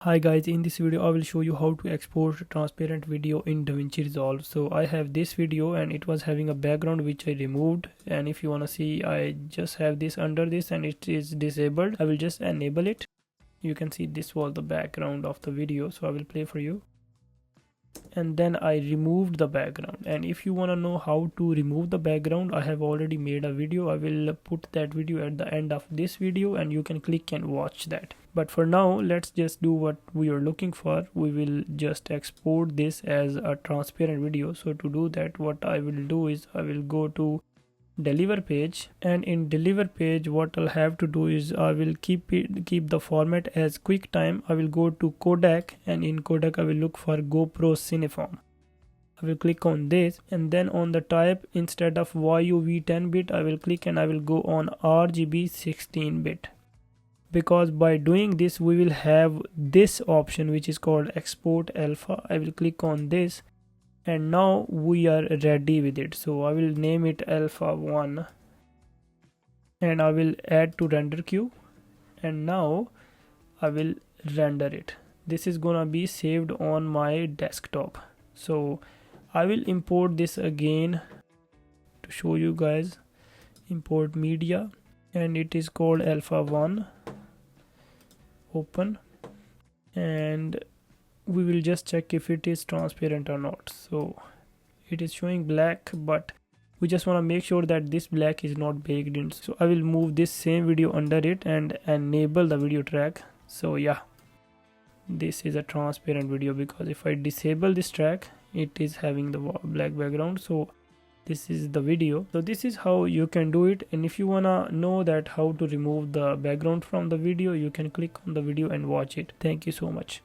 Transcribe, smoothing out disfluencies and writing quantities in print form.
Hi guys, in this video I will show you how to export transparent video in DaVinci Resolve. So I have this video and it was having a background which I removed, and if you want to see, I just have this under this and it is disabled. I will just enable it. You can see this was the background of the video, so I will play for you. And then I removed the background, and if you want to know how to remove the background, I have already made a video. I will put that video at the end of this video and you can click and watch that. But for now, let's just do what we are looking for. We will just export this as a transparent video. So to do that, what I will do is I will go to deliver page, and in deliver page what I'll have to do is I will keep the format as QuickTime. I will go to codec, and in codec I will look for GoPro Cineform. I will click on this, and then on the type, instead of YUV 10-bit, I will click and I will go on RGB 16-bit, because by doing this we will have this option which is called export alpha. I will click on this, and now we are ready with it. So I will name it alpha 1 and I will add to render queue, and now I will render it. This is gonna be saved on my desktop. So I will import this again to show you guys. Import media, and it is called alpha 1. Open, and we will just check if it is transparent or not. So it is showing black, but we just want to make sure that this black is not baked in. So I will move this same video under it and enable the video track. So yeah, this is a transparent video, because if I disable this track, it is having the black background. So this is the video. So this is how you can do it. And if you wanna know that how to remove the background from the video, you can click on the video and watch it. Thank you so much.